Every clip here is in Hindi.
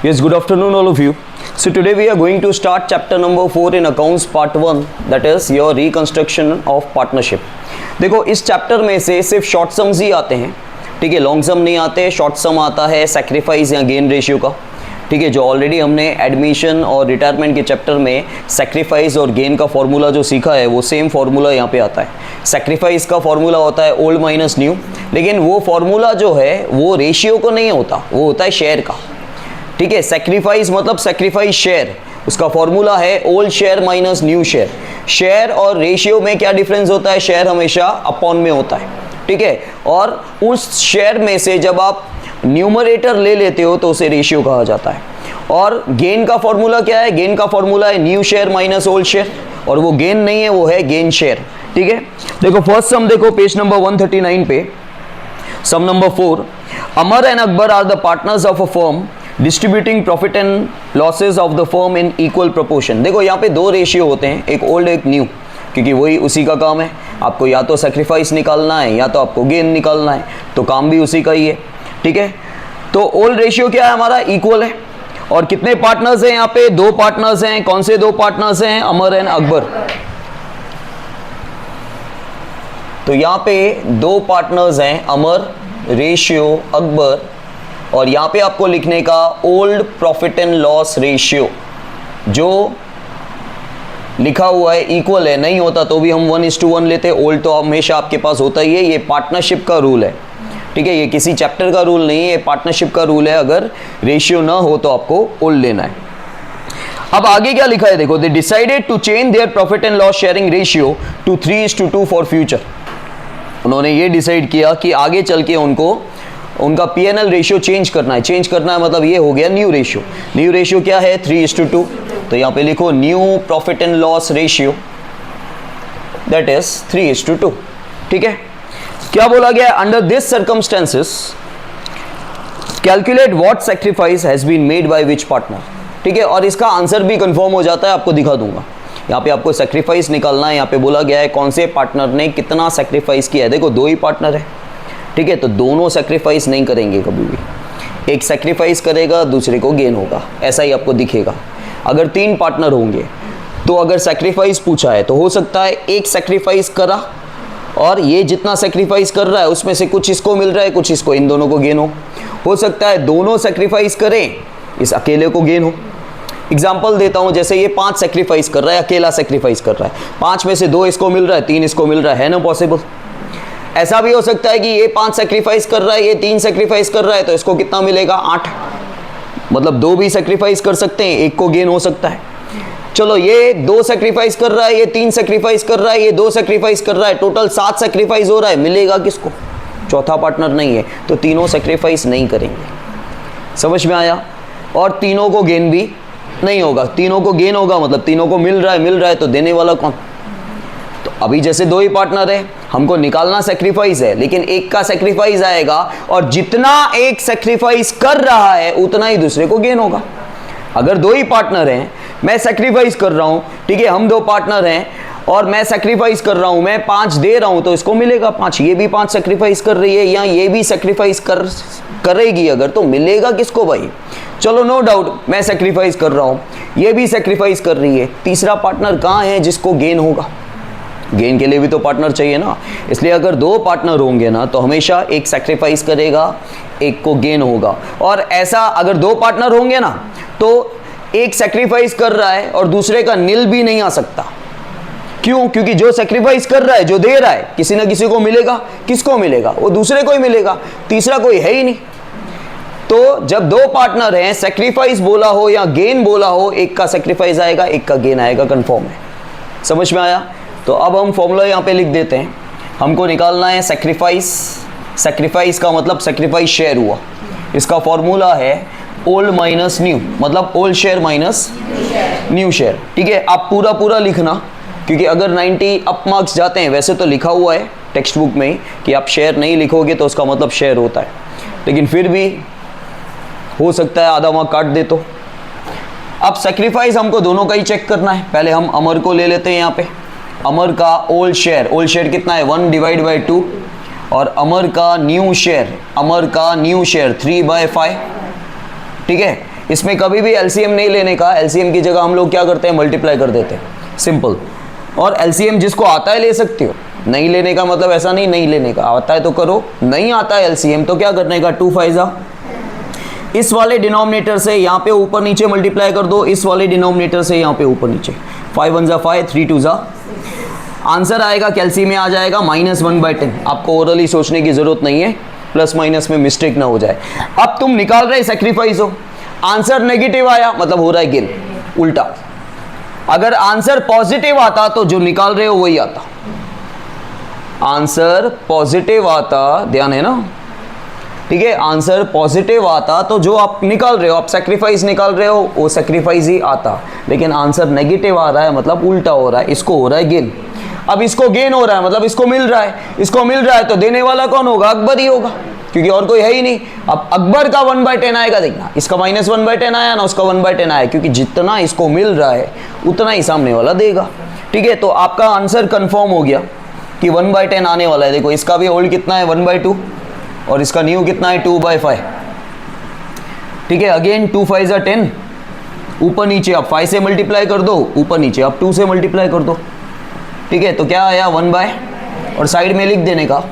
Yes, good afternoon all of you. So today we are going to start chapter number 4 in accounts part 1, that is your reconstruction of partnership. देखो इस चैप्टर में से सिर्फ शॉर्ट सम्स ही आते हैं, ठीक है, लॉन्ग सम नहीं आते. शॉर्ट सम आता है सैक्रिफाइस या गेन रेशियो का, ठीक है, जो ऑलरेडी हमने एडमिशन और रिटायरमेंट के चैप्टर में सैक्रिफाइस और गेन का फॉर्मूला जो सीखा है वो सेम फॉर्मूला यहाँ पे आता है. सैक्रिफाइस का फॉर्मूला होता है ओल्ड माइनस न्यू, लेकिन वो फॉर्मूला जो है वो रेशियो को नहीं होता, वो होता है शेयर का, ठीक है. सैक्रिफाइस मतलब सैक्रिफाइस शेयर, उसका फॉर्मूला है old share minus new share. Share और रेशियो में क्या डिफरेंस होता है? शेयर हमेशा अपॉन में होता है, ठीक है, और उस शेयर में से जब आप न्यूमरेटर ले लेते हो तो उसे रेशियो कहा जाता है. और गेन का फॉर्मूला क्या है? गेन का फॉर्मूला है new share minus old share, और वो गेन नहीं है, वो है गेन शेयर, ठीक है. देखो फर्स्ट सम देखो पेज नंबर 139 पे, sum number 4. Amar and Akbar are the partners of a firm distributing profit and losses of the firm in equal proportion. देखो यहाँ पे दो रेशियो होते हैं, एक ओल्ड एक न्यू, क्योंकि वही उसी का काम है. आपको या तो सैक्रिफाइस निकालना है या तो आपको गेन निकालना है, तो काम भी उसी का ही है, ठीक है. तो ओल्ड रेशियो क्या है हमारा? इक्वल है. और कितने पार्टनर्स हैं यहाँ पे? दो पार्टनर्स हैं. कौन से दो पार्टनर्स हैं? अमर एंड अकबर. तो यहाँ पे दो पार्टनर्स हैं, अमर रेशियो अकबर, और यहाँ पे आपको लिखने का old profit and loss ratio, जो लिखा हुआ है इक्वल है. नहीं होता तो भी हम 1:1 लेते. ओल्ड तो हमेशा आपके पास होता ही है. ये पार्टनरशिप का रूल है, ठीक है, ये किसी चैप्टर का रूल नहीं है, ये पार्टनरशिप का रूल है. अगर रेशियो ना हो तो आपको ओल्ड लेना है. अब आगे क्या लिखा है देखो, they decided to change their profit and loss sharing ratio to 3:2 for future. उन्होंने ये डिसाइड किया कि आगे चल के उनको उनका P&L रेशियो चेंज करना है. चेंज करना है मतलब ये हो गया न्यू रेशियो. न्यू रेशियो क्या है? 3:2. तो यहाँ पे लिखो new profit and loss ratio, that is 3:2, ठीक है. क्या बोला गया है? Under this circumstances calculate what sacrifice has been made by which partner, ठीक है. और इसका आंसर भी कंफर्म हो जाता है, आपको दिखा दूंगा. यहाँ पे आपको सैक्रिफाइस निकालना है. यहाँ पे बोला गया है कौन से पार्टनर ने कितना सैक्रिफाइस किया है. देखो दो ही पार्टनर है, ठीक है, तो दोनों सैक्रिफाइस नहीं करेंगे कभी भी. एक सैक्रिफाइस करेगा, दूसरे को गेन होगा, ऐसा ही आपको दिखेगा. अगर तीन पार्टनर होंगे तो अगर सैक्रिफाइस पूछा है तो हो सकता है एक सैक्रिफाइस करा और ये जितना सैक्रिफाइस कर रहा है उसमें से कुछ इसको मिल रहा है, कुछ इसको, इन दोनों को गेन हो सकता है दोनों सैक्रिफाइस करें, इस अकेले को गेन हो. एग्जाम्पल देता हूं, जैसे ये 5 सैक्रिफाइस कर रहा है, अकेला सैक्रिफाइस कर रहा है, 5 में से 2 इसको मिल रहा है, 3 इसको मिल रहा है ना पॉसिबल. ऐसा भी हो सकता है कि ये 5 सैक्रिफाइस कर रहा है, ये 3 सैक्रिफाइस कर रहा है, तो इसको कितना मिलेगा? 8. मतलब 2 भी सैक्रिफाइस कर सकते हैं, एक को गेन हो सकता है. चलो ये 2 सैक्रिफाइस कर रहा है, ये 3 सैक्रिफाइस कर रहा है, ये 2 सैक्रिफाइस कर रहा है, टोटल 7 सैक्रिफाइस हो रहा है. मिलेगा किसको? चौथा पार्टनर नहीं है, तो तीनों सैक्रिफाइस नहीं करेंगे. समझ में आया? और तीनों को गेन भी नहीं होगा. तीनों को गेन होगा मतलब तीनों को मिल रहा है, तो देने वाला कौन? तो अभी जैसे 2 ही पार्टनर है, हमको निकालना सैक्रिफाइस है, लेकिन एक का सैक्रिफाइस आएगा और जितना एक सैक्रिफाइस कर रहा है उतना ही दूसरे को गेन होगा. अगर 2 ही पार्टनर हैं, मैं सैक्रिफाइस कर रहा हूं, ठीक है, हम 2 पार्टनर हैं और मैं सैक्रिफाइस कर रहा हूं, मैं 5 दे रहा हूं, तो इसको मिलेगा 5. ये भी 5 सैक्रिफाइस कर रही है, या ये भी सैक्रिफाइस करेगी अगर, तो मिलेगा किसको भाई? चलो नो डाउट मैं सैक्रिफाइस कर रहा हूं, ये भी सैक्रिफाइस कर रही है, तीसरा पार्टनर कहां है जिसको गेन होगा? गेन के लिए भी तो पार्टनर चाहिए ना. इसलिए अगर 2 पार्टनर होंगे ना तो हमेशा एक सैक्रिफाइस करेगा, एक को गेन होगा. और ऐसा अगर 2 पार्टनर होंगे ना तो एक सैक्रिफाइस कर रहा है और दूसरे का नील भी नहीं आ सकता. क्यों? क्योंकि जो सैक्रिफाइस कर रहा है, जो दे रहा है, किसी ना किसी को मिलेगा. किसको मिलेगा? वो दूसरे को ही मिलेगा, तीसरा कोई है ही नहीं. तो जब 2 पार्टनर हैं, सैक्रिफाइस बोला हो या गेन बोला हो, एक का सैक्रिफाइस आएगा, एक का गेन आएगा, कंफर्म है. समझ में आया? तो अब हम फॉर्मूला यहाँ पे लिख देते हैं. हमको निकालना है सैक्रिफाइस. सैक्रिफाइस का मतलब सैक्रिफाइस शेयर हुआ. इसका फॉर्मूला है ओल्ड माइनस न्यू, मतलब old share minus new share, ठीक है. आप पूरा लिखना, क्योंकि अगर 90 अप मार्क्स जाते हैं, वैसे तो लिखा हुआ है टेक्स्ट बुक में कि आप शेयर नहीं लिखोगे तो उसका मतलब शेयर होता है, लेकिन फिर भी हो सकता है आधा मार्क काट दे. तो अब सैक्रिफाइस हमको दोनों का ही चेक करना है. पहले हम अमर को ले लेते हैं. यहाँ पे अमर का ओल्ड शेयर कितना है? 1/2. और अमर का न्यू शेयर 3/5, ठीक है. इसमें कभी भी एलसीएम नहीं लेने का, एलसीएम की जगह हम लोग क्या करते हैं, मल्टीप्लाई कर देते हैं, सिंपल। और एलसीएम जिसको आता है ले सकते हो, नहीं लेने का मतलब ऐसा नहीं लेने का, आता है तो करो, नहीं आता है एलसीएम तो क्या करने का, 2 5 जा, इस वाले डिनोमिनेटर से यहाँ पे ऊपर नीचे मल्टीप्लाई कर दो, इस वाले डिनोमिनेटर से यहाँ पे ऊपर नीचे, 5 1 जा 5, 3 2 जा, आंसर आएगा कैल्सी में आ जाएगा -1/10। आपको ओरली सोचने की जरूरत नहीं है, प्लस माइनस में मिस्टेक ना हो जाए। अब तुम निकाल रहे सैक्रिफाइस हो, आंसर नेगेटिव आया मतलब हो रहा है गेन, उल्टा। अगर आंसर पॉजिटिव आता तो जो निकाल रहे हो वही आता, आंसर पॉजिटिव आता, ध्यान है ना, ठीक है, आंसर पॉजिटिव आता तो जो आप निकाल रहे हो, आप सैक्रिफाइस निकाल रहे हो, वो सैक्रिफाइस ही आता। लेकिन आंसर नेगेटिव आ रहा है मतलब उल्टा हो रहा है, इसको हो रहा है गेन। अब इसको गेन हो रहा है मतलब इसको मिल रहा है, इसको मिल रहा है तो देने वाला कौन होगा, अकबर ही होगा, क्योंकि और कोई है ही नहीं। अब अकबर का 1/10 आएगा, देखना इसका -1/10 आया ना, उसका 1/10 आया, क्योंकि जितना इसको मिल रहा है उतना ही सामने वाला देगा। ठीक है, तो आपका आंसर कंफर्म हो गया कि 1/10 आने वाला है। देखो इसका भी ओल्ड कितना है, 1/2, और इसका न्यू कितना है, 2/5। ठीक है, अगेन 2 5 जा 10, ऊपर नीचे आप 5 से मल्टीप्लाई कर दो, ऊपर नीचे आप 2 से मल्टीप्लाई कर दो। ठीक है, तो क्या आया 1/, और साइड में लिख देने का,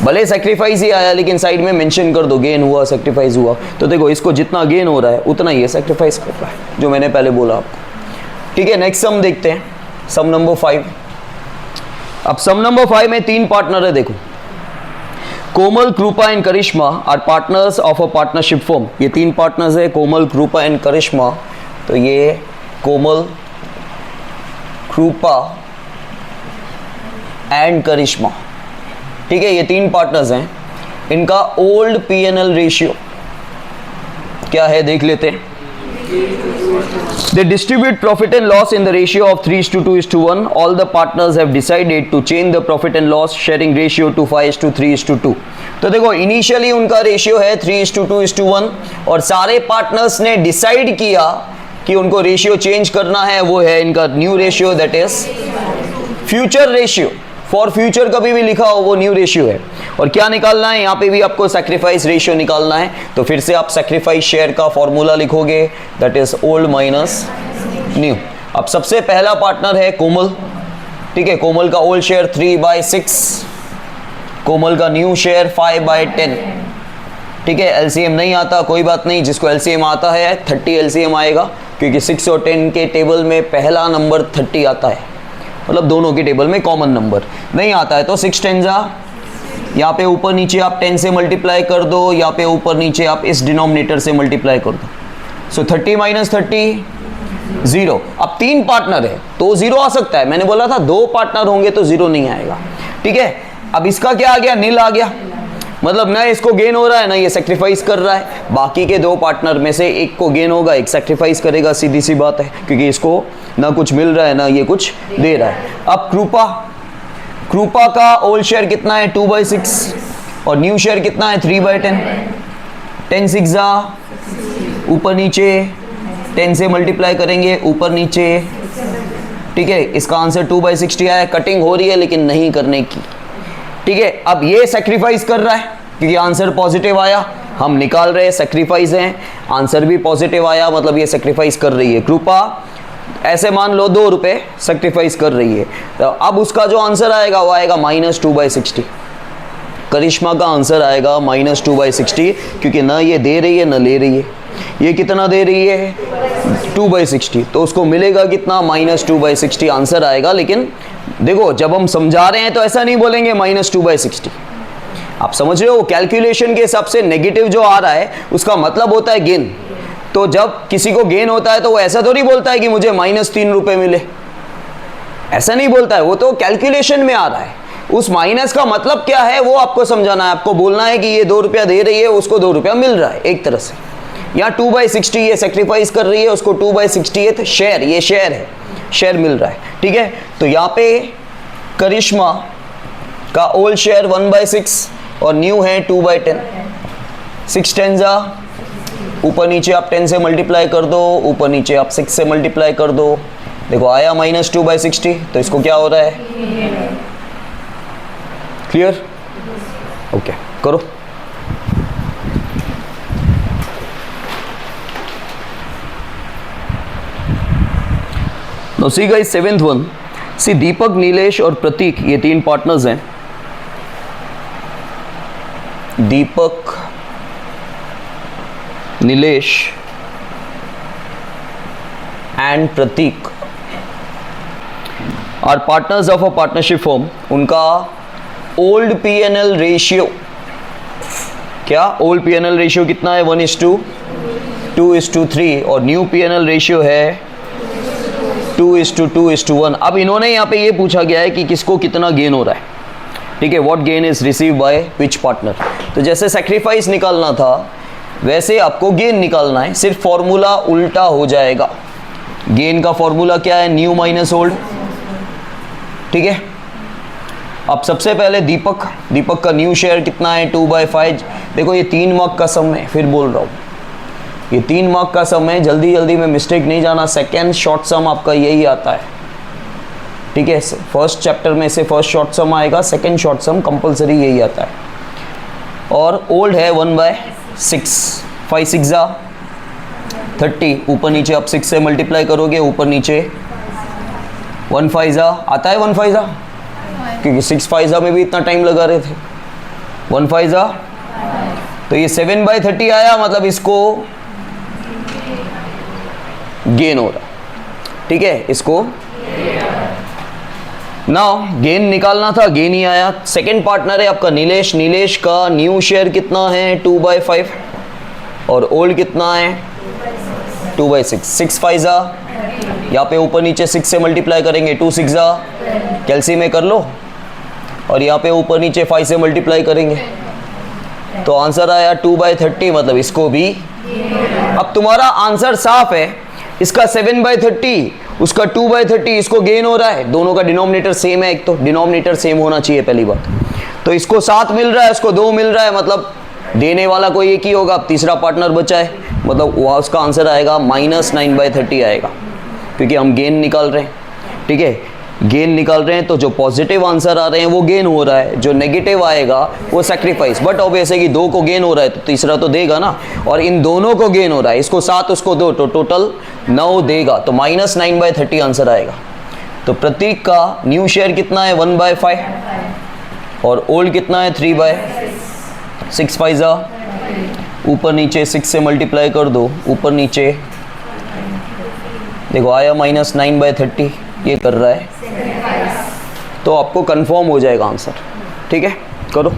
भले सेक्रीफाइस ही आया लेकिन साइड में मेंशन कर दो गेन हुआ, सेक्रीफाइस हुआ। तो देखो इसको जितना गेन हो रहा है उतना ही सेक्रीफाइस कर रहा है, जो मैंने पहले बोला आपको। ठीक है, नेक्स्ट सम देखते हैं, सम नंबर 5। अब सम नंबर 5 में 3 पार्टनर है। देखो, Komal, Kripa and Karishma are partners of a partnership firm. ये 3 पार्टनर्स है, कोमल, कृपा एंड करिश्मा। तो ये कोमल, कृपा एंड करिश्मा, ठीक है, ये 3 पार्टनर्स हैं। इनका ओल्ड P&L रेशियो क्या है देख लेते हैं। They distribute profit and loss in the ratio of 3:2:1. All the partners have decided to change the profit and loss sharing ratio to 5:3:2. तो देखो इनिशियली उनका रेशियो है 3:2:1 और सारे पार्टनर्स ने डिसाइड किया कि उनको रेशियो चेंज करना है। वो है इनका new ratio, that is future ratio. For future कभी भी लिखा हो वो न्यू रेशियो है। और क्या निकालना है, यहाँ पे भी आपको सैक्रिफाइस रेशियो निकालना है। तो फिर से आप सैक्रिफाइस शेयर का फॉर्मूला लिखोगे, that is old minus new. अब सबसे पहला पार्टनर है कोमल। ठीक है, कोमल का ओल्ड शेयर 3/6, कोमल का न्यू शेयर 5/10। ठीक है, एलसीएम नहीं आता, कोई बात नहीं, जिसको एलसीएम आता है 30 एलसीएम आएगा, क्योंकि 6 और 10 के टेबल में पहला नंबर 30 आता है, मतलब दोनों के टेबल में कॉमन नंबर नहीं आता है। तो 6 10 जा, यहाँ पे ऊपर नीचे आप 10 से मल्टीप्लाई कर दो, यहाँ पे ऊपर नीचे आप इस डिनोमिनेटर से मल्टीप्लाई कर दो। सो 30 - 30 0। अब 3 पार्टनर है तो 0 आ सकता है, मैंने बोला था 2 पार्टनर होंगे तो 0 नहीं आएगा। ठीक है, अब इसका क्या आ गया, नील आ गया, मतलब ना इसको गेन हो रहा है ना ये सेक्रीफाइस कर रहा है। बाकी के 2 पार्टनर में से एक को गेन होगा, एक सेक्रीफाइस करेगा, सीधी सी बात है, क्योंकि इसको ना कुछ मिल रहा है ना ये कुछ दे रहा है। अब कृपा, कृपा का ओल्ड शेयर कितना है 2/6 और न्यू शेयर कितना है 3/10। 10 6 जा, ऊपर नीचे 10 से मल्टीप्लाई करेंगे, ऊपर नीचे। ठीक है, इसका आंसर 2/60 आया। कटिंग हो रही है लेकिन नहीं करने की। ठीक है, अब ये सेक्रीफाइस कर रहा है क्योंकि आंसर पॉजिटिव आया, हम निकाल रहे हैं सेक्रीफाइस है, आंसर भी पॉजिटिव आया, मतलब ये सेक्रीफाइस कर रही है। कृपा ऐसे मान लो 2 रुपए सेक्रीफाइस कर रही है, तो अब उसका जो आंसर आएगा वो आएगा -2/60। करिश्मा का आंसर आएगा -2/60, क्योंकि ना ये दे रही है ना ले रही है। ये कितना दे रही है 2/60, तो उसको मिलेगा कितना -2/60 आंसर आएगा। लेकिन देखो जब हम समझा रहे हैं तो ऐसा नहीं बोलेंगे -2/60, आप समझ रहे हो, कैलकुलेशन के हिसाब से नेगेटिव जो आ रहा है उसका मतलब होता है गेन। तो जब किसी को गेन होता है तो वो ऐसा तो नहीं बोलता है कि मुझे -3 रुपए मिले, ऐसा नहीं बोलता है, वो तो कैलकुलेशन में आ रहा है। उस माइनस का मतलब क्या है वो आपको समझाना है, आपको बोलना है कि ये 2 रुपया दे रही है, उसको 2 रुपया मिल रहा है एक तरह से। यहाँ 2/60 ये सेक्रीफाइस कर रही है, उसको 2/60 शेयर, ये शेयर है, शेयर मिल रहा है। ठीक है, तो यहाँ पे करिश्मा का ओल्ड शेयर 1/6 और न्यू है 2/10। 6 10 जा, ऊपर नीचे आप 10 से मल्टीप्लाई कर दो, ऊपर नीचे आप 6 से मल्टीप्लाई कर दो। देखो आया -2/60, तो इसको क्या हो रहा है, क्लियर? ओके, करो। No see guys, seventh one, see Deepak, Nilesh और प्रतीक, ये 3 पार्टनर्स हैं। Deepak, Nilesh and Prateek are partners of a partnership firm. उनका ओल्ड P&L रेशियो क्या, ओल्ड P&L रेशियो कितना है, 1:2:3 और न्यू P&L रेशियो है 2:2:1। अब इन्होंने यहाँ पे ये पूछा गया है कि किसको कितना गेन हो रहा है, ठीक है, what gain is receive by which partner. तो जैसे सेक्रीफाइस निकालना था वैसे आपको गेन निकालना है, सिर्फ फॉर्मूला उल्टा हो जाएगा। गेन का फॉर्मूला क्या है, न्यू माइनस ओल्ड, ठीक है। अब सबसे पहले दीपक का न्यू शेयर कितना है, 2/5। देखो ये 3 मार्क का सम है, फिर बोल रहा हूँ ये 3 मार्क का सम है, जल्दी जल्दी में मिस्टेक नहीं जाना। सेकेंड शॉर्ट सम आपका यही आता है, ठीक है। फर्स्ट चैप्टर में से फर्स्ट शॉर्ट सम आएगा, सेकेंड शॉर्ट सम कंपलसरी यही आता है। और ओल्ड है 1/6, 5 6 30, ऊपर नीचे आप 6 से मल्टीप्लाई करोगे, ऊपर नीचे 1 5 आता है, 1 5 क्योंकि 6 5 में भी इतना टाइम लगा रहे थे। 1 5 तो ये 7/30 आया, मतलब इसको गेन हो रहा, ठीक है, इसको नाउ गेन निकालना था, गेन ही आया। सेकंड पार्टनर है आपका नीलेश का न्यू शेयर कितना है, 2/5 और ओल्ड कितना है 2/6। 6 5 यहाँ पे ऊपर नीचे 6 से मल्टीप्लाई करेंगे, 2 6 कैल्सी में कर लो, और यहाँ पे ऊपर नीचे 5 से मल्टीप्लाई करेंगे, तो आंसर आया 2/30, मतलब इसको भी। अब तुम्हारा आंसर साफ है, इसका 7/30, उसका 2/30, इसको गेन हो रहा है, दोनों का डिनोमिनेटर सेम है, एक तो डिनोमिनेटर सेम होना चाहिए पहली बात। तो इसको 7 मिल रहा है, इसको 2 मिल रहा है, मतलब देने वाला कोई एक ही होगा। अब तीसरा पार्टनर बचा है, मतलब वहाँ उसका आंसर आएगा -9/30 आएगा, क्योंकि हम गेन निकाल रहे हैं, ठीक है। गेन निकाल रहे हैं तो जो पॉजिटिव आंसर आ रहे हैं वो गेन हो रहा है, जो नेगेटिव आएगा वो सेक्रीफाइस। बट ऑब्वियस है कि 2 को गेन हो रहा है तो तीसरा तो देगा ना, और इन दोनों को गेन हो रहा है, इसको 7 उसको 2, तो टोटल 9 देगा, तो -9/30 आंसर आएगा। तो प्रतीक का न्यू शेयर कितना है, 1/5 और ओल्ड कितना है 3/6 5 ऊपर नीचे 6 से मल्टीप्लाई कर दो, ऊपर नीचे देखो आया -9/30, ये कर रहा है, तो आपको कंफर्म हो जाएगा आंसर, ठीक है, करो।